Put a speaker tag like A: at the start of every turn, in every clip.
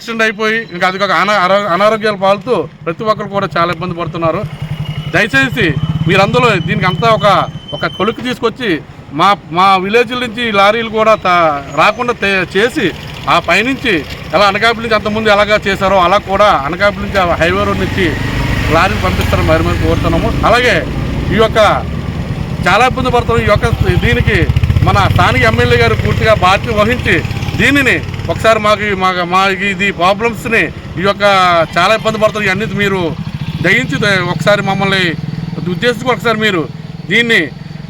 A: Accident అయిపోయి ఇంకా అది ఒక అనారోగ్యాలు పాలుతూ ప్రతి ఒక్కరు కూడా చాలా ఇబ్బంది పడుతున్నారు. దయచేసి మీరందరూ దీనికి అంతా ఒక కొలుక్కు తీసుకొచ్చి మా విలేజ్ల నుంచి లారీలు కూడా రాకుండా చేసి ఆ పైనుంచి ఎలా అనకాపల్లి నుంచి అంతకుముందు ఎలాగా చేశారో అలా కూడా అనకాపల్లి నుంచి హైవే రోడ్ నుంచి లారీలు పంపిస్తారని మరి కోరుతున్నాము. అలాగే ఈ యొక్క చాలా ఇబ్బంది పడుతున్నాం. ఈ యొక్క దీనికి మన స్థానిక ఎమ్మెల్యే గారు పూర్తిగా బాధ్యత వహించి దీనిని ఒకసారి మాకు ఇది ప్రాబ్లమ్స్ని ఈ యొక్క చాలా ఇబ్బంది పడుతుంది అన్ని మీరు దయించి ఒకసారి మమ్మల్ని ఉద్దేశించి ఒకసారి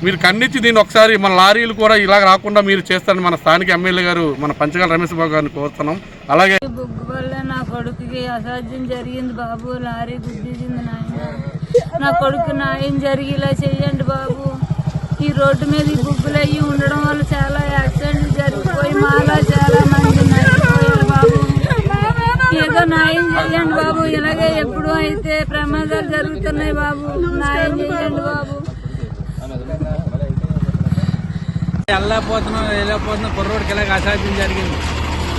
A: మీరు ఖండించి దీన్ని ఒకసారి మన లారీలు కూడా ఇలా రాకుండా మీరు చేస్తారని మన స్థానిక ఎమ్మెల్యే గారు మన పంచగాల రమేష్ బాబు గారిని కోరుతున్నాం. అలాగే
B: బుగ్గు వల్ల నా కొడుకుకి అసాధ్యం జరిగింది బాబు, లారీ గుద్దింది నాయన. నా కొడుకు న్యాయం జరిగేలా చెయ్యండి బాబు. ఈ రోడ్డు మీద ఈ బుగ్గులు అయ్యి ఉండడం వల్ల చాలా యాక్సిడెంట్లు జరిగిపోయి మాలా చాలా మంది నడిచిపోయారు బాబు. ఏదో న్యాయం చెయ్యండి బాబు. ఇలాగే ఎప్పుడు అయితే ప్రమాదాలు జరుగుతున్నాయి బాబు, న్యాయం చెయ్యండి బాబు.
C: వెళ్ళకపోతున్నాం కుర్రోడికి ఇలాగ అసాధ్యం జరిగింది.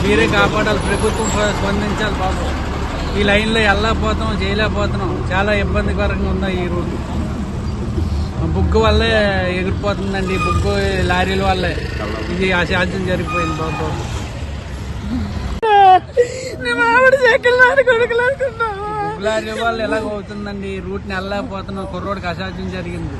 C: మీరే కాపాడాలి, ప్రభుత్వం స్పందించాలి బాబు. ఈ లైన్లో వెళ్ళకపోతున్నాం, చేయలేకపోతున్నాం. చాలా ఇబ్బందికరంగా ఉంది ఈ రోడ్డు. బుగ్గు వల్లే ఎగిరిపోతుందండి, బుగ్గు లారీల వల్లే ఇది అసాధ్యం జరిగిపోయింది బాబు. బుగ్గు లారీ వల్ల ఎలాగ అవుతుందండి, రూట్ని వెళ్ళలేకపోతున్నాం. కుర్రోడికి అసాధ్యం జరిగింది.